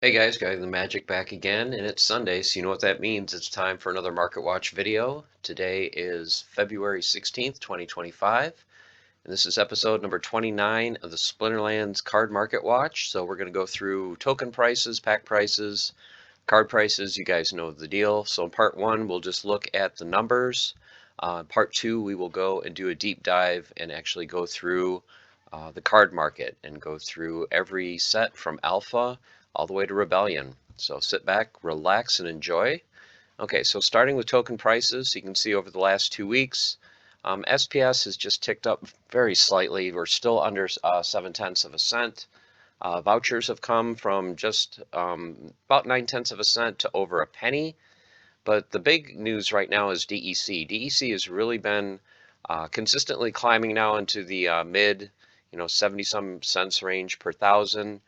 Hey guys, Guy the Magic back again, and it's Sunday, so you know what that means. It's time for another Market Watch video. Today is February 16th, 2025, and this is episode number 29 of the Splinterlands Card Market Watch. So we're going to go through token prices, pack prices, card prices. You guys know the deal. So in part one, we'll just look at the numbers. Part two, we will go and do a deep dive and actually go through the card market and go through every set from alpha all the way to rebellion. So sit back, relax, and enjoy. Okay, so starting with token prices, you can see over the last 2 weeks, SPS has just ticked up very slightly. We're still under 7/10 of a cent. Vouchers have come from just about 9/10 of a cent to over a penny. But the big news right now is DEC. DEC has really been consistently climbing now into the mid, 70 some cents range per thousand.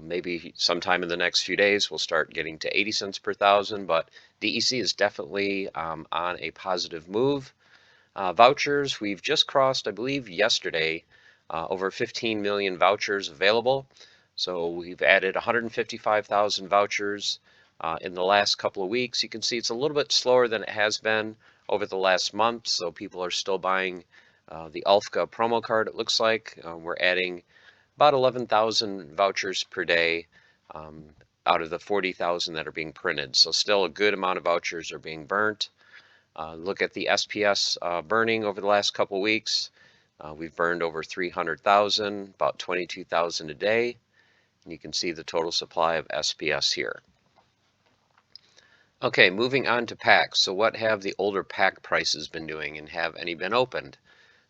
Maybe sometime in the next few days we'll start getting to 80 cents per thousand, but DEC is definitely on a positive move. Vouchers, we've just crossed, I believe, yesterday, over 15 million vouchers available. So we've added 155,000 vouchers in the last couple of weeks. You can see it's a little bit slower than it has been over the last month, so people are still buying the Alfka promo card, it looks like. We're adding about 11,000 vouchers per day out of the 40,000 that are being printed. So still a good amount of vouchers are being burnt. Look at the SPS burning over the last couple weeks. We've burned over 300,000, about 22,000 a day. And you can see the total supply of SPS here. Okay, moving on to packs. So what have the older pack prices been doing, and have any been opened?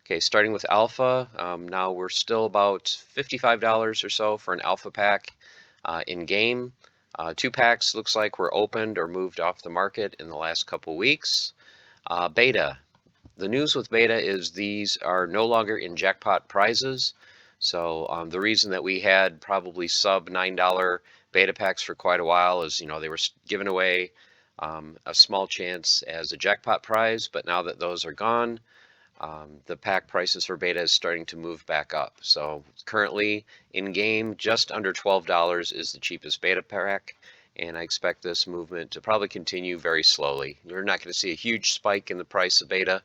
Okay, starting with Alpha, now we're still about $55 or so for an Alpha pack in game. 2 packs looks like were opened or moved off the market in the last couple weeks. Beta. The news with beta is these are no longer in jackpot prizes. So the reason that we had probably sub $9 beta packs for quite a while is, they were giving away a small chance as a jackpot prize, but now that those are gone, the pack prices for beta is starting to move back up. So currently in game, just under $12 is the cheapest beta pack, and I expect this movement to probably continue very slowly. You're not going to see a huge spike in the price of beta,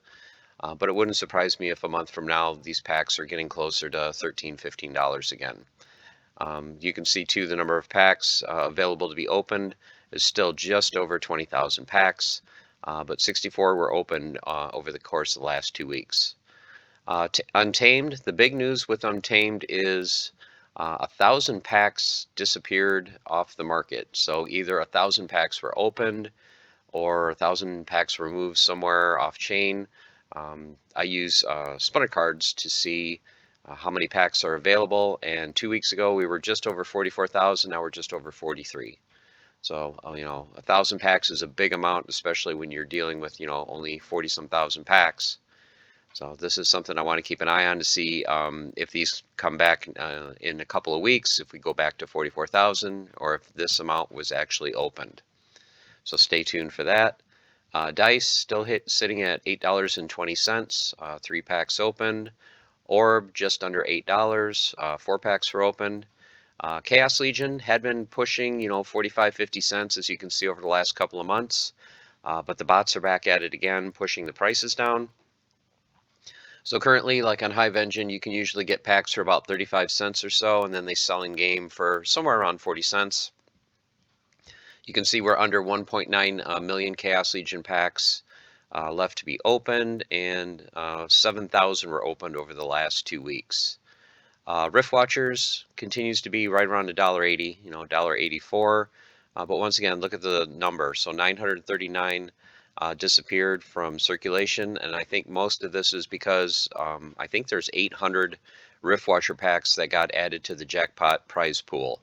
but it wouldn't surprise me if a month from now these packs are getting closer to $13, $15 again. You can see too the number of packs available to be opened is still just over 20,000 packs, but 64 were opened over the course of the last 2 weeks. Untamed, the big news with Untamed is 1,000 packs disappeared off the market. So either 1,000 packs were opened or 1,000 packs were moved somewhere off chain. I use Splinter cards to see how many packs are available, and 2 weeks ago we were just over 44,000. Now we're just over 43. So 1,000 packs is a big amount, especially when you're dealing with only 40-some thousand packs. So this is something I want to keep an eye on to see if these come back in a couple of weeks, if we go back to 44,000, or if this amount was actually opened. So stay tuned for that. Dice still sitting at $8.20, 3 packs opened. Orb just under $8, 4 packs were opened. Chaos Legion had been pushing 45, 50 cents, as you can see over the last couple of months, but the bots are back at it again, pushing the prices down. So currently, like on Hive Engine, you can usually get packs for about 35 cents or so, and then they sell in game for somewhere around 40 cents. You can see we're under 1.9 million Chaos Legion packs left to be opened, and 7,000 were opened over the last 2 weeks. Rift Watchers continues to be right around $1.80, $1.84. But once again, look at the number. So 939 disappeared from circulation, and I think most of this is because I think there's 800 Rift Watcher packs that got added to the jackpot prize pool.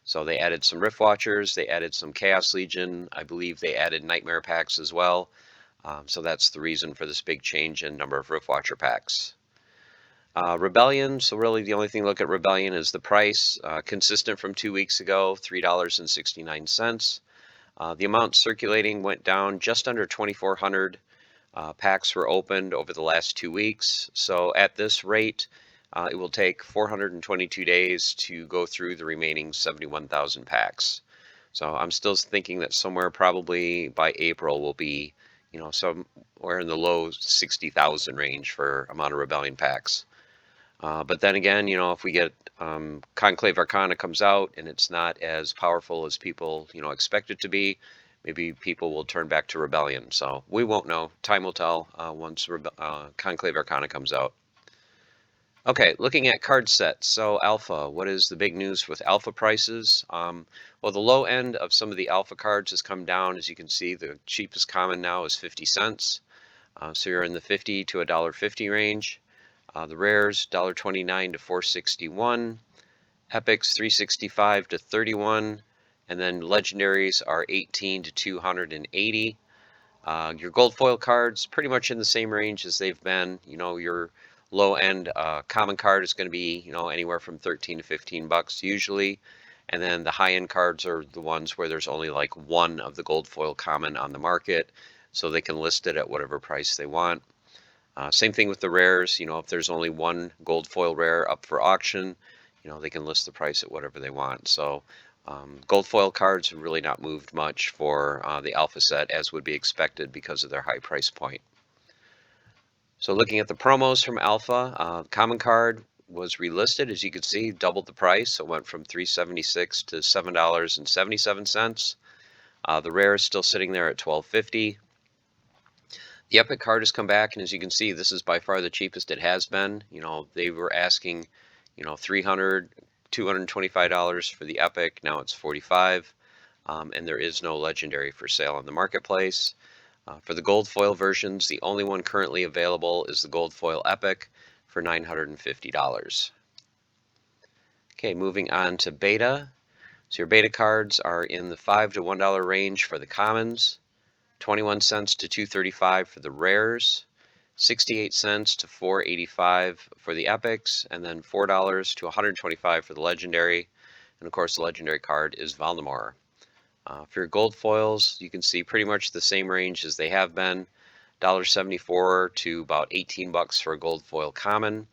So they added some Rift Watchers, they added some Chaos Legion, I believe they added Nightmare packs as well. So that's the reason for this big change in number of Rift Watcher packs. Rebellion, so really the only thing to look at Rebellion is the price, consistent from 2 weeks ago, $3.69. The amount circulating went down just under 2,400 packs were opened over the last 2 weeks. So at this rate, it will take 422 days to go through the remaining 71,000 packs. So I'm still thinking that somewhere probably by April will be, somewhere in the low 60,000 range for amount of Rebellion packs. But then again, if we get Conclave Arcana comes out and it's not as powerful as people, expect it to be, maybe people will turn back to Rebellion. So we won't know. Time will tell once Conclave Arcana comes out. Okay, looking at card sets. So Alpha, what is the big news with Alpha prices? Well, the low end of some of the Alpha cards has come down. As you can see, the cheapest common now is 50 cents. So you're in the 50 to $1.50 range. The rares, $1.29 to $4.61. Epics, $3.65 to $31. And then legendaries are $18 to $280. Your gold foil cards pretty much in the same range as they've been. Your low end common card is going to be anywhere from 13 to 15 bucks usually, and then the high end cards are the ones where there's only like one of the gold foil common on the market, so they can list it at whatever price they want. Same thing with the rares. If there's only one gold foil rare up for auction, they can list the price at whatever they want. So gold foil cards have really not moved much for the alpha set, as would be expected because of their high price point. So looking at the promos from alpha, common card was relisted, as you can see, doubled the price. So it went from $3.76 to $7.77. The rare is still sitting there at $12.50. The Epic card has come back, and as you can see, this is by far the cheapest it has been. They were asking, $300, $225 for the Epic. Now it's $45, and there is no legendary for sale on the marketplace. For the gold foil versions, the only one currently available is the gold foil Epic for $950. Okay, moving on to beta. So your beta cards are in the $5 to $1 range for the commons. 21 cents to $2.35 for the rares, 68 cents to $4.85 for the epics, and then $4 to $125 for the legendary. And of course, the legendary card is Valdemar. For your gold foils, you can see pretty much the same range as they have been. $1.74 to about 18 bucks for a gold foil common,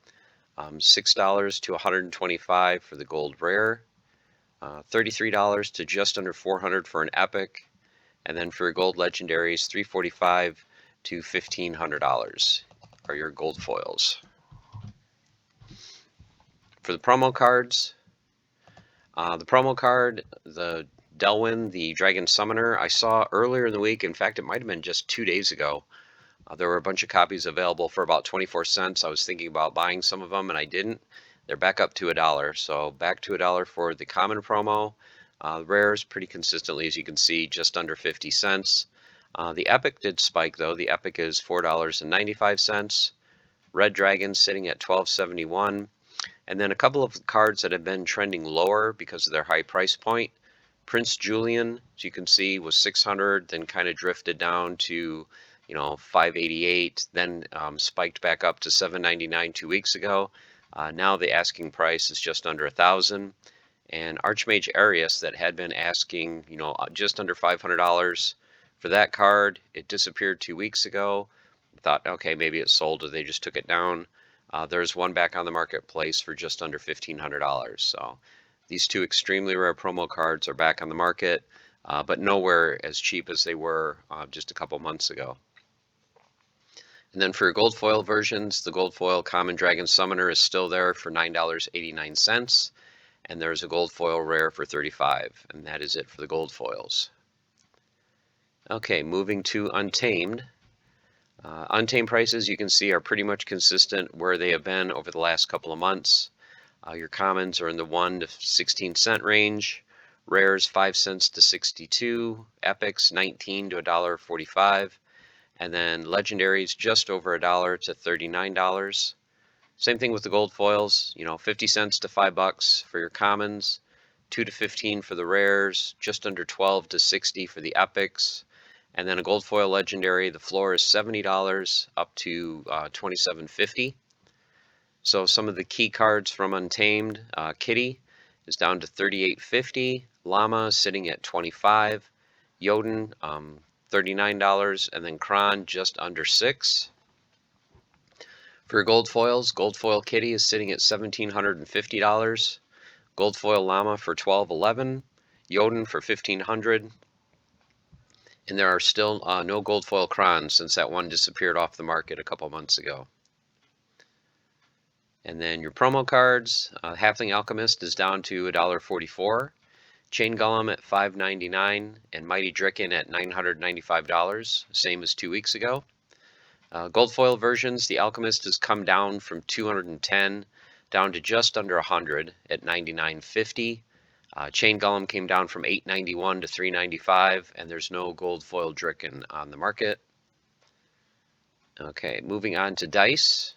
$6 to $125 for the gold rare, $33 to just under $400 for an epic. And then for your gold legendaries, $345 to $1,500 are your gold foils. For the promo cards, the promo card, the Delwyn, the Dragon Summoner, I saw earlier in the week. In fact, it might have been just 2 days ago. There were a bunch of copies available for about 24 cents. I was thinking about buying some of them, and I didn't. They're back up to $1. So back to $1 for the common promo. Rares pretty consistently, as you can see, just under 50 cents. The Epic did spike, though. The Epic is $4.95. Red Dragon sitting at $12.71. And then a couple of cards that have been trending lower because of their high price point. Prince Julian, as you can see, was $600, then kind of drifted down to $588, then spiked back up to $799 2 weeks ago. Now the asking price is just under $1,000. And Archmage Arius, that had been asking, just under $500 for that card, it disappeared 2 weeks ago. Thought, okay, maybe it sold or they just took it down. There's one back on the marketplace for just under $1,500. So these two extremely rare promo cards are back on the market, but nowhere as cheap as they were just a couple months ago. And then for your gold foil versions, the gold foil Common Dragon Summoner is still there for $9.89. And there's a gold foil rare for $35, and that is it for the gold foils. Okay, moving to Untamed. Untamed prices, you can see, are pretty much consistent where they have been over the last couple of months. Your commons are in the 1 to 16 cent range, rares 5 cents to 62, epics 19 to $1.45, and then legendaries just over $1 to $39. Same thing with the gold foils, 50 cents to $5 for your commons, 2 to 15 for the rares, just under 12 to 60 for the epics, and then a gold foil legendary, the floor is $70 up to $27.50. So some of the key cards from Untamed, Kitty is down to $38.50, Llama sitting at $25, Jotun $39, and then Kron just under $6. For your gold foils, gold foil Kitty is sitting at $1,750, gold foil Llama for $12.11, Jotun for 1,500. And there are still no gold foil crons since that one disappeared off the market a couple months ago. And then your promo cards, Halfling Alchemist is down to $1.44. Chain Golem at $5.99 and Mighty Dricken at $995, same as 2 weeks ago. Gold foil versions, the Alchemist has come down from 210 down to just under 100 at $99.50. Chain Golem came down from $8.91 to $3.95, and there's no gold foil Dricken on the market. Okay, moving on to dice.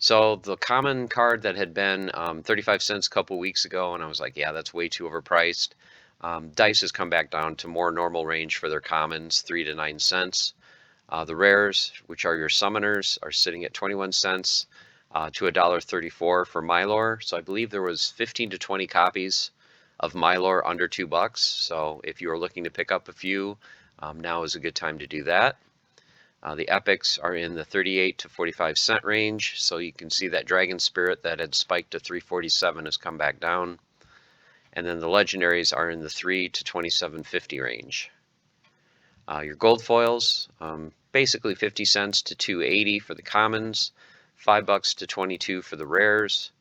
So the common card that had been 35 cents a couple weeks ago, and I was like, yeah, that's way too overpriced. Dice has come back down to more normal range for their commons, 3 to 9 cents. The rares, which are your summoners, are sitting at 21 cents to $1.34 for Mylor. So I believe there was 15 to 20 copies of Mylor under $2. So if you are looking to pick up a few, now is a good time to do that. The epics are in the 38 to 45 cent range, so you can see that Dragon Spirit that had spiked to 347 has come back down. And then the legendaries are in the 3 to 27.50 range. Your gold foils, basically 50 cents to 2.80 for the commons, $5 to 22 for the rares.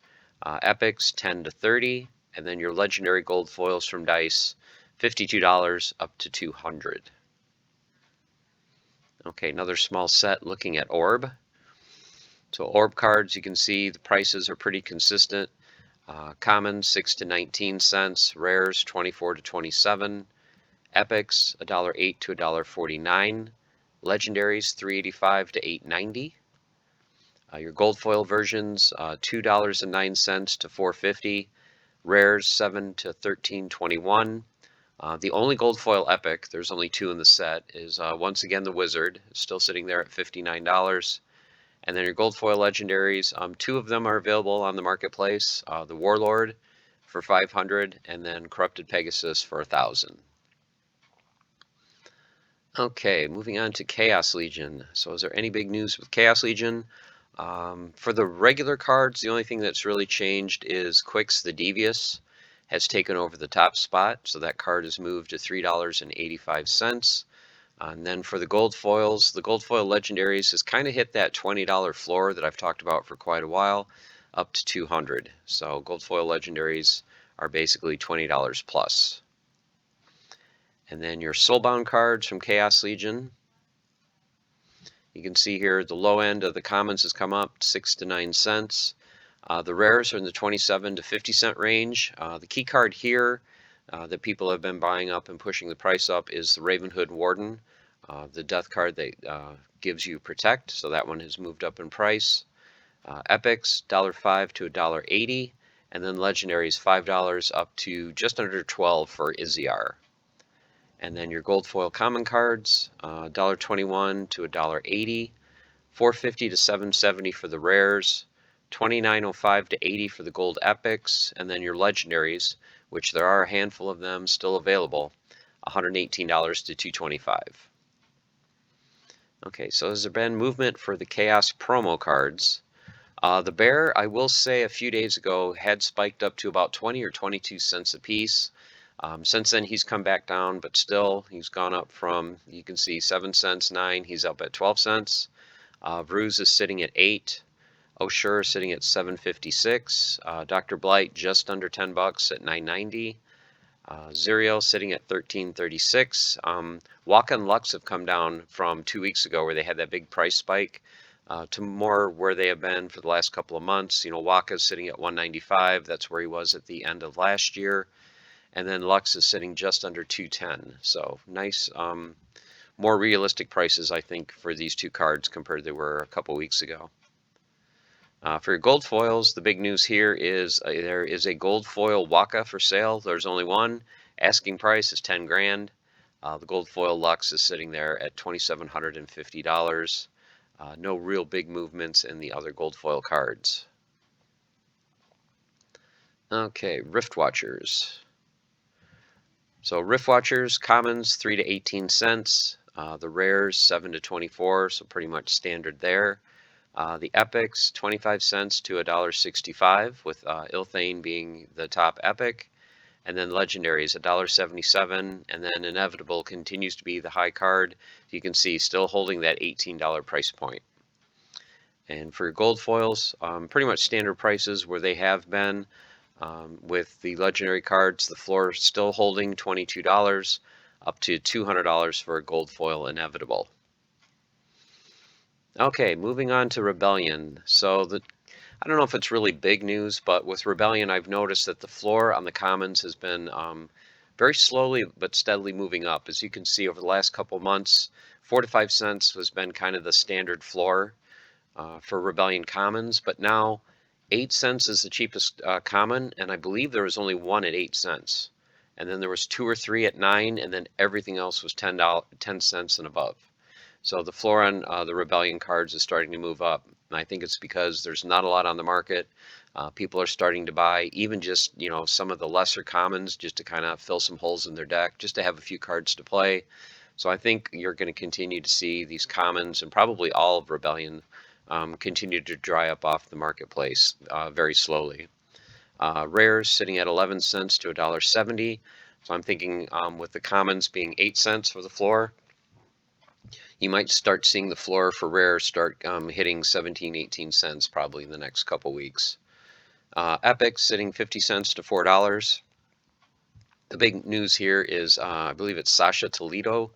Epics 10 to 30, and then your legendary gold foils from Dice, $52 up to 200. Okay, another small set looking at Orb. So Orb cards, you can see the prices are pretty consistent. Commons 6 to 19 cents, rares 24 to 27, epics $1.08 to $1.49, legendaries $3.85 to $8.90. Your gold foil versions $2.09 to $4.50, rares 7 to $13.21. The only gold foil epic, there's only 2 in the set, is once again the Wizard, still sitting there at $59. And then your gold foil legendaries, 2 of them are available on the marketplace. The Warlord for $500, and then Corrupted Pegasus for $1,000. Okay, moving on to Chaos Legion. So is there any big news with Chaos Legion? For the regular cards, the only thing that's really changed is Quix the Devious has taken over the top spot, so that card has moved to $3.85. And then for the gold foil legendaries has kind of hit that $20 floor that I've talked about for quite a while, up to 200. So gold foil legendaries are basically $20 plus. And then your soulbound cards from Chaos Legion. You can see here the low end of the commons has come up 6 to 9 cents. The rares are in the 27 to 50 cent range. The key card here that people have been buying up and pushing the price up is the Ravenhood Warden, the death card that gives you Protect, so that one has moved up in price. Epics $1.05 to $1.80, and then legendaries $5 up to just under 12 for Iziar. And then your gold foil common cards $1.21 to $1.80, $4.50 to $7.70 for the rares, $29.05 to $80 for the gold epics, and then your legendaries, which there are a handful of them still available, $118 to $225. Okay, so has there been movement for the Chaos promo cards? The Bear, I will say, a few days ago had spiked up to about 20 or 22 cents a piece. Since then, he's come back down, but still, he's gone up from, you can see, 7 cents, 9, he's up at 12 cents. Ruse is sitting at 8. Osher sitting at 7.56. Dr. Blight just under $10 at 9.90. Zerial sitting at 13.36. Waka and Lux have come down from 2 weeks ago where they had that big price spike to more where they have been for the last couple of months. You know, Waka's sitting at 195. That's where he was at the end of last year. And then Lux is sitting just under 210. So nice, more realistic prices, I think, for these 2 cards compared to they were a couple weeks ago. For your gold foils, the big news here is there is a gold foil Waka for sale. There's only one. Asking price is 10 grand. The gold foil Lux is sitting there at $2,750. No real big movements in the other gold foil cards. Okay, Rift Watchers. So Rift Watchers, commons 3 to 18 cents. The rares 7 to 24, so pretty much standard there. The epics 25 cents to $1.65, with Ilthane being the top epic. And then Legendary is $1.77, and then Inevitable continues to be the high card. You can see still holding that $18 price point. And for your gold foils, pretty much standard prices where they have been. With the Legendary cards, the floor is still holding $22 up to $200 for a gold foil Inevitable. Okay, moving on to Rebellion. So I don't know if it's really big news, but with Rebellion, I've noticed that the floor on the commons has been very slowly but steadily moving up. As you can see over the last couple months, 4 to 5 cents has been kind of the standard floor for Rebellion commons, but now 8 cents is the cheapest common, and I believe there was only one at 8 cents. And then there was 2 or 3 at 9, and then everything else was 10 cents and above. So the floor on the Rebellion cards is starting to move up. And I think it's because there's not a lot on the market. People are starting to buy even just, some of the lesser commons just to kind of fill some holes in their deck, just to have a few cards to play. So I think you're going to continue to see these commons and probably all of Rebellion continue to dry up off the marketplace very slowly. Rares sitting at 11 cents to $1.70. So I'm thinking with the commons being 8 cents for the floor, you might start seeing the floor for rare start hitting 17, 18 cents probably in the next couple weeks. Epic sitting 50 cents to $4. The big news here is I believe it's Sasha Toledo,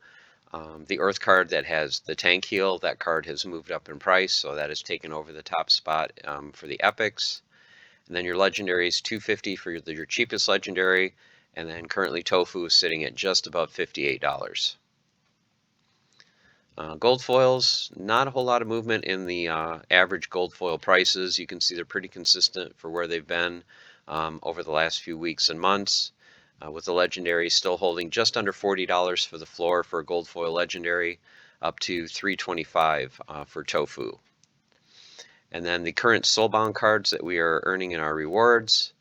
the Earth card that has the tank heal. That card has moved up in price, so that has taken over the top spot for the Epics. And then your legendaries, $2.50 for your cheapest legendary, and then currently Tofu is sitting at just above $58. Gold foils, not a whole lot of movement in the average gold foil prices. You can see they're pretty consistent for where they've been over the last few weeks and months, with the legendary still holding just under $40 for the floor for a gold foil legendary, up to $3.25 for Tofu. And then the current soulbound cards that we are earning in our rewards,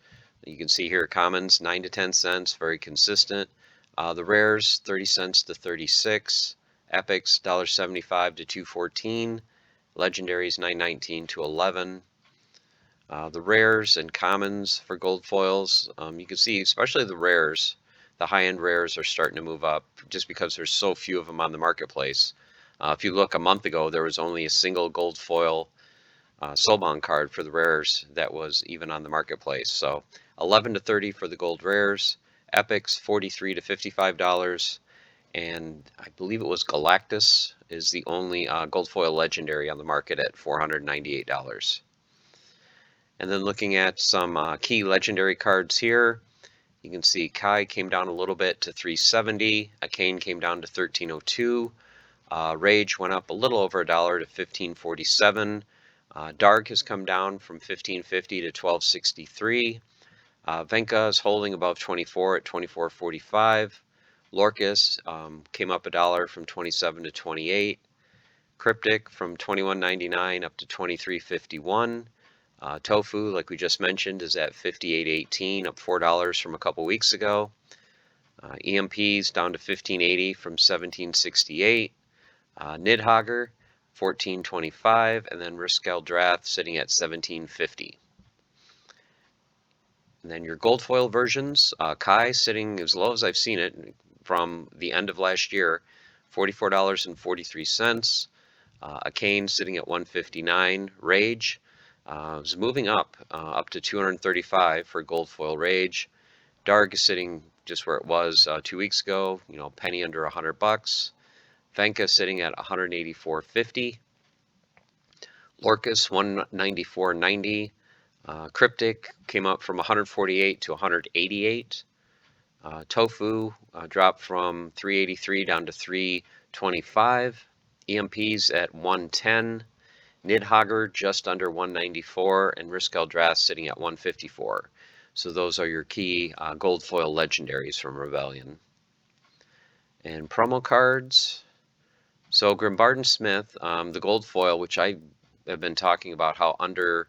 you can see here commons 9 to 10 cents, very consistent. The rares 30 cents to 36. Epics $1.75 to $2.14, legendaries $9.19 to $11. The rares and commons for gold foils, you can see especially the rares, the high-end rares are starting to move up just because there's so few of them on the marketplace. If you look a month ago, there was only a single gold foil soulbound card for the rares that was even on the marketplace. So 11 to 30 for the gold rares, epics $43 to $55. And I believe it was Galactus is the only gold foil legendary on the market at $498. And then looking at some key legendary cards here, you can see Kai came down a little bit to 370, Arcane came down to 1302, Rage went up a little over a dollar to 1547, Dark has come down from 1550 to 1263, Venka is holding above 24 at 2445. Lorcus came up a dollar from 27 to 28. Cryptic from 21.99 up to 23.51. Tofu, like we just mentioned, is at 58.18, up $4 from a couple weeks ago. EMP's down to 15.80 from 17.68. Nidhogger 14.25, and then Riskel Drath sitting at 17.50. And then your gold foil versions, Kai sitting as low as I've seen it from the end of last year, $44.43. Arcane sitting at $159. Rage is moving up to $235 for gold foil Rage. Dark is sitting just where it was 2 weeks ago, penny under $100. Venka sitting at $184.50. Lorcus $194.90. Cryptic came up from 148 to 188. Tofu dropped from 383 down to 325. EMP's at 110. Nidhogger just under 194, and Riskel Drath sitting at 154. So those are your key gold foil legendaries from Rebellion. And promo cards. So Grimbarden Smith, the gold foil, which I have been talking about how under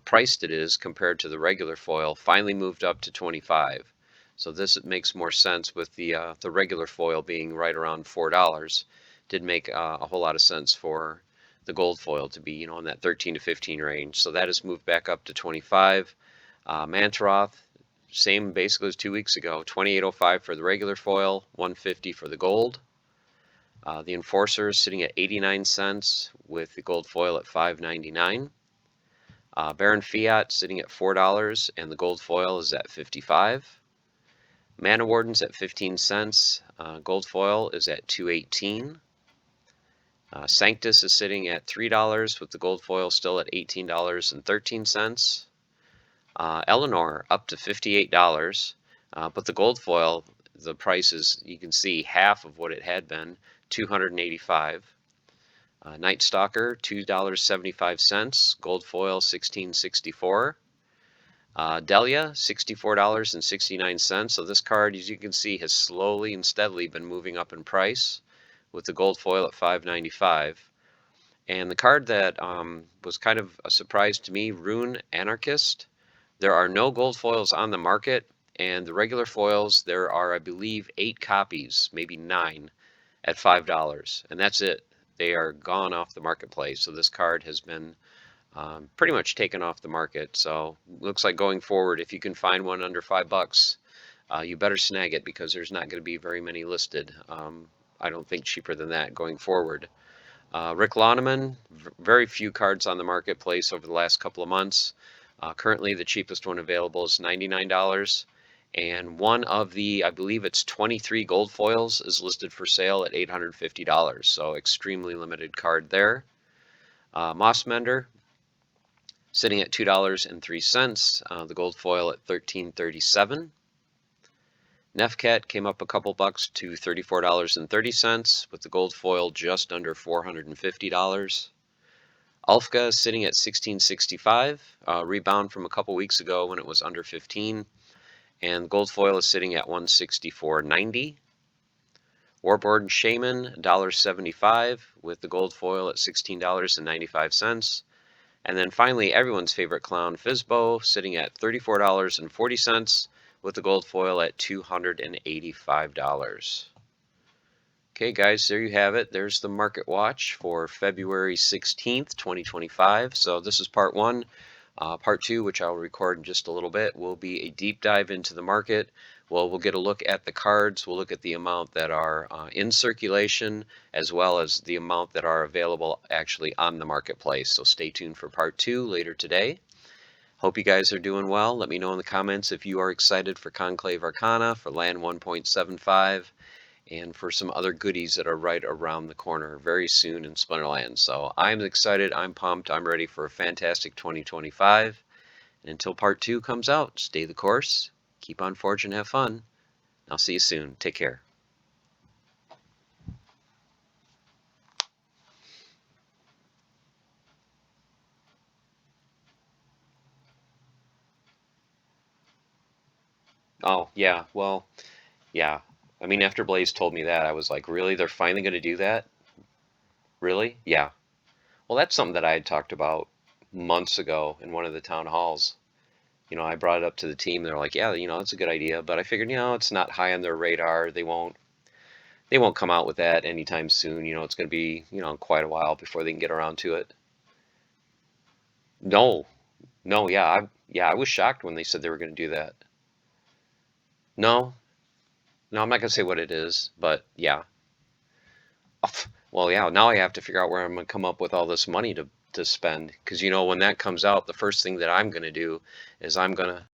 priced it is compared to the regular foil, finally moved up to 25. So this makes more sense with the regular foil being right around $4. Did make a whole lot of sense for the gold foil to be in that 13 to 15 range. So that has moved back up to 25. Mantaroth same basically as 2 weeks ago. 28.05 for the regular foil, 150 for the gold. The Enforcer is sitting at 89 cents with the gold foil at 5.99. Baron Fiat sitting at $4 and the gold foil is at 55. Mana Warden's at 15 cents. Gold foil is at 2.18. Sanctus is sitting at $3 with the gold foil still at $18.13. Eleanor up to $58, but the gold foil, the price is, you can see, half of what it had been, $285. Night Stalker, $2.75, gold foil $16.64. Delia, $64.69. So this card, as you can see, has slowly and steadily been moving up in price with the gold foil at $5.95. And the card that was kind of a surprise to me, Rune Anarchist. There are no gold foils on the market, and the regular foils, there are, I believe, 8 copies, maybe 9, at $5, and that's it. They are gone off the marketplace. So this card has been pretty much taken off the market. So looks like going forward, if you can find one under $5, you better snag it because there's not going to be very many listed. I don't think cheaper than that going forward. Rick Loneman, very few cards on the marketplace over the last couple of months. Currently, the cheapest one available is $99. And one of the, I believe it's 23 gold foils is listed for sale at $850. So extremely limited card there. Mossmender, sitting at $2.03. The gold foil at $13.37. Nefcat came up a couple bucks to $34.30 with the gold foil just under $450. Alfka is sitting at $16.65, rebound from a couple weeks ago when it was under $15, and gold foil is sitting at $164.90. Warborn Shaman, $1.75 with the gold foil at $16.95. And then finally, everyone's favorite clown, Fizbo, sitting at $34.40 with the gold foil at $285. Okay, guys, there you have it. There's the market watch for February 16th, 2025. So this is part 1. Part 2, which I'll record in just a little bit, will be a deep dive into the market. Well, we'll get a look at the cards. We'll look at the amount that are in circulation, as well as the amount that are available actually on the marketplace. So stay tuned for part 2 later today. Hope you guys are doing well. Let me know in the comments if you are excited for Conclave Arcana, for Land 1.75, and for some other goodies that are right around the corner very soon in Splinterlands. So I'm excited, I'm pumped, I'm ready for a fantastic 2025. And until part 2 comes out, stay the course, keep on forging, have fun. I'll see you soon. Take care. Oh, yeah, well, yeah. I mean, after Blaze told me that, I was like, really? They're finally going to do that? Really? Yeah. Well, that's something that I had talked about months ago in one of the town halls. You know, I brought it up to the team. They're like, yeah, you know, it's a good idea. But I figured, you know, it's not high on their radar. They won't come out with that anytime soon. You know, it's going to be, you know, quite a while before they can get around to it. No, no, yeah, I was shocked when they said they were going to do that. No, no, I'm not going to say what it is, but yeah. Well, yeah, now I have to figure out where I'm going to come up with all this money to spend. Because, you know, when that comes out, the first thing that I'm going to do is I'm going to